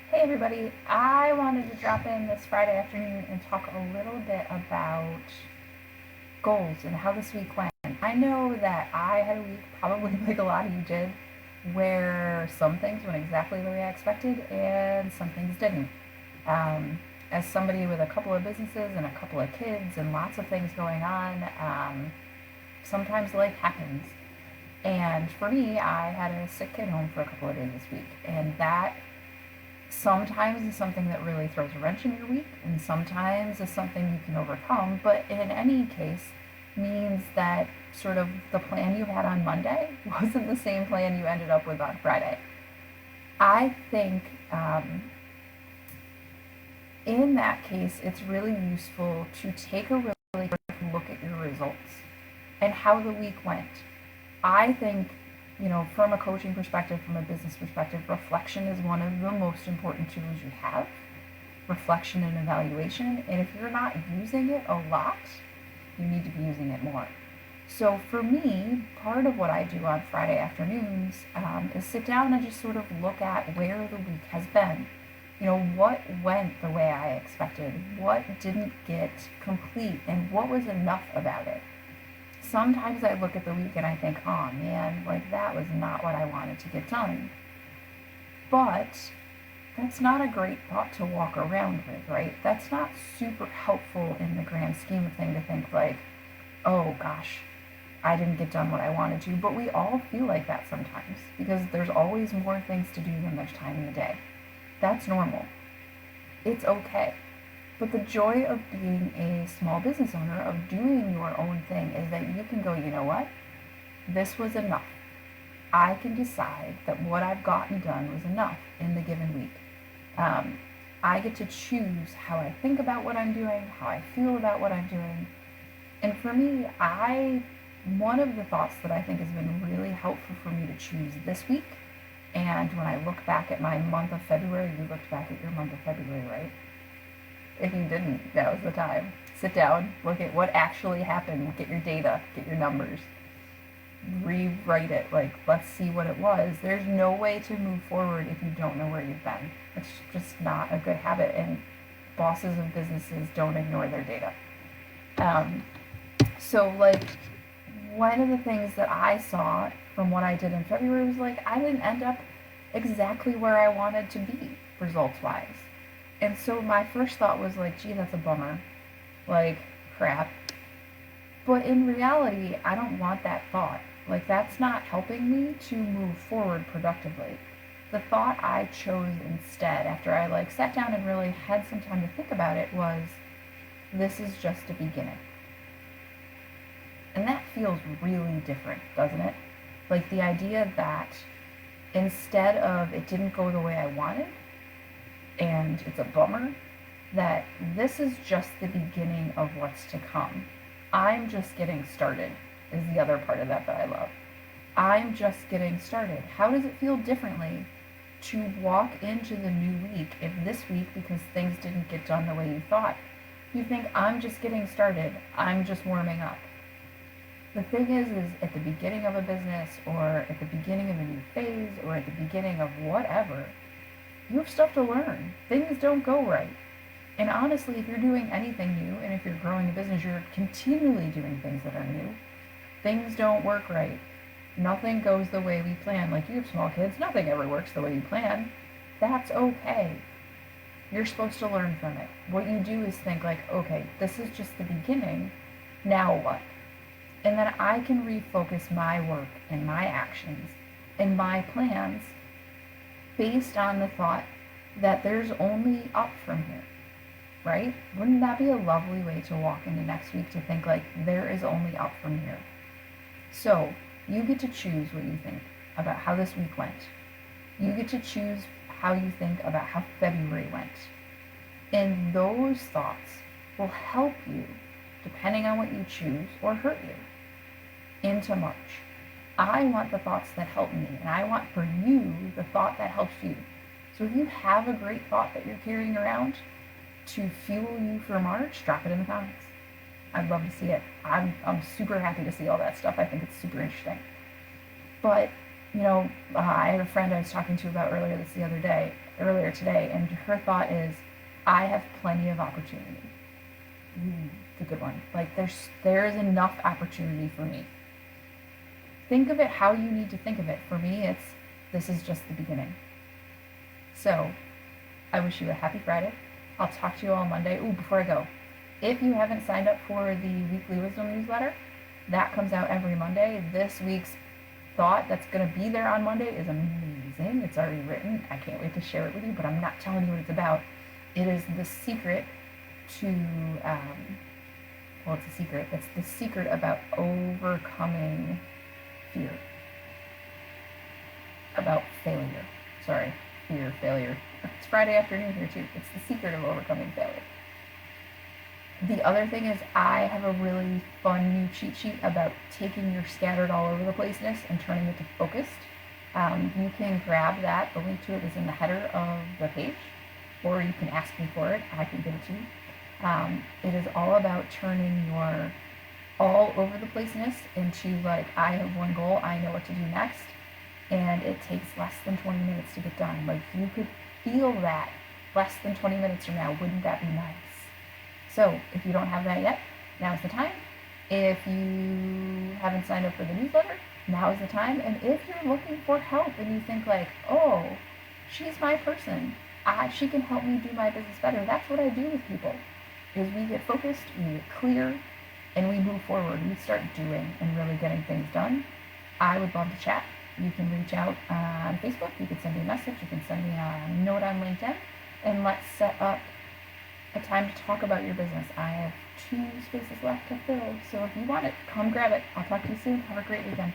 Hey everybody, I wanted to drop in this Friday afternoon and talk a little bit about goals and how this week went. I know that I had a week, probably like a lot of you did, where some things went exactly the way I expected and some things didn't. Um, as somebody with a couple of businesses and a couple of kids and lots of things going on, sometimes life happens. And for me, I had a sick kid home for a couple of days this week, and that sometimes is something that really throws a wrench in your week, and sometimes is something you can overcome. But in any case, means that sort of the plan you had on Monday wasn't the same plan you ended up with on Friday. I think in that case, it's really useful to take a really good look at your results and how the week went. I think, from a coaching perspective, from a business perspective, reflection is one of the most important tools you have. Reflection and evaluation. And if you're not using it a lot, you need to be using it more. So for me, part of what I do on Friday afternoons is sit down and just sort of look at where the week has been. What went the way I expected? What didn't get complete? And what was enough about it? Sometimes I look at the week and I think, oh man, like that was not what I wanted to get done. But that's not a great thought to walk around with, right? That's not super helpful in the grand scheme of things to think like, oh gosh, I didn't get done what I wanted to. But we all feel like that sometimes because there's always more things to do than there's time in the day. That's normal. It's okay. But the joy of being a small business owner, of doing your own thing, is that you can go, you know what? This was enough. I can decide that what I've gotten done was enough in the given week. Um, I get to choose how I think about what I'm doing, how I feel about what I'm doing. And for me, one of the thoughts that I think has been really helpful for me to choose this week, and when I look back at my month of February, you looked back at your month of February, right? If you didn't, now's the time. Sit down, look at what actually happened, get your data, get your numbers, rewrite it. Like, let's see what it was. There's no way to move forward if you don't know where you've been. It's just not a good habit, and bosses of businesses don't ignore their data. Um, so, like, one of the things that I saw from what I did in February was like, I didn't end up exactly where I wanted to be results wise. And so my first thought was like, gee, that's a bummer. Like, crap. But in reality, I don't want that thought. Like, that's not helping me to move forward productively. The thought I chose instead, after I like sat down and really had some time to think about it, was this is just a beginning. And that feels really different, doesn't it? Like the idea that instead of it didn't go the way I wanted, and it's a bummer, that this is just the beginning of what's to come. I'm just getting started, is the other part of that I love. I'm just getting started. How does it feel differently to walk into the new week if this week, because things didn't get done the way you thought, you think, I'm just getting started, I'm just warming up? The thing is at the beginning of a business, or at the beginning of a new phase, or at the beginning of whatever, you have stuff to learn. Things don't go right. And honestly, if you're doing anything new, and if you're growing a business, you're continually doing things that are new. Things don't work right. Nothing goes the way we plan. Like, you have small kids, nothing ever works the way you plan. That's okay. You're supposed to learn from it. What you do is think like, okay, this is just the beginning. Now what? And then I can refocus my work and my actions and my plans based on the thought that there's only up from here, right? Wouldn't that be a lovely way to walk into next week, to think like there is only up from here? So you get to choose what you think about how this week went. You get to choose how you think about how February went. And those thoughts will help you, depending on what you choose, or hurt you into March. I want the thoughts that help me, and I want for you the thought that helps you. So if you have a great thought that you're carrying around to fuel you for March, drop it in the comments. I'd love to see it. I'm super happy to see all that stuff. I think it's super interesting. But I have a friend I was talking to about earlier today, and her thought is, I have plenty of opportunity. Ooh, it's a good one. Like there's enough opportunity for me. Think of it how you need to think of it. For me, it's this is just the beginning. So, I wish you a happy Friday. I'll talk to you all Monday. Ooh, before I go, if you haven't signed up for the weekly wisdom newsletter, that comes out every Monday. This week's thought that's going to be there on Monday is amazing. It's already written. I can't wait to share it with you, but I'm not telling you what it's about. It is the secret to, it's a secret. It's the secret about overcoming fear. About failure. Sorry, fear, failure. It's Friday afternoon here too. It's the secret of overcoming failure. The other thing is I have a really fun new cheat sheet about taking your scattered all over the placeness and turning it to focused. You can grab that. The link to it is in the header of the page, or you can ask me for it. I can give it to you. It is all about turning your all over the placeness into like, I have one goal, I know what to do next, and it takes less than 20 minutes to get done. Like, you could feel that less than 20 minutes from now. Wouldn't that be nice? So if you don't have that yet, now's the time. If you haven't signed up for the newsletter, now is the time. And if you're looking for help and you think like, oh, she's my person, she can help me do my business better. That's what I do with people, is we get focused, we get clear, and we move forward. We start doing and really getting things done. I would love to chat. You can reach out on Facebook. You can send me a message. You can send me a note on LinkedIn, and let's set up a time to talk about your business. I have 2 spaces left to fill, so if you want it, come grab it. I'll talk to you soon. Have a great weekend.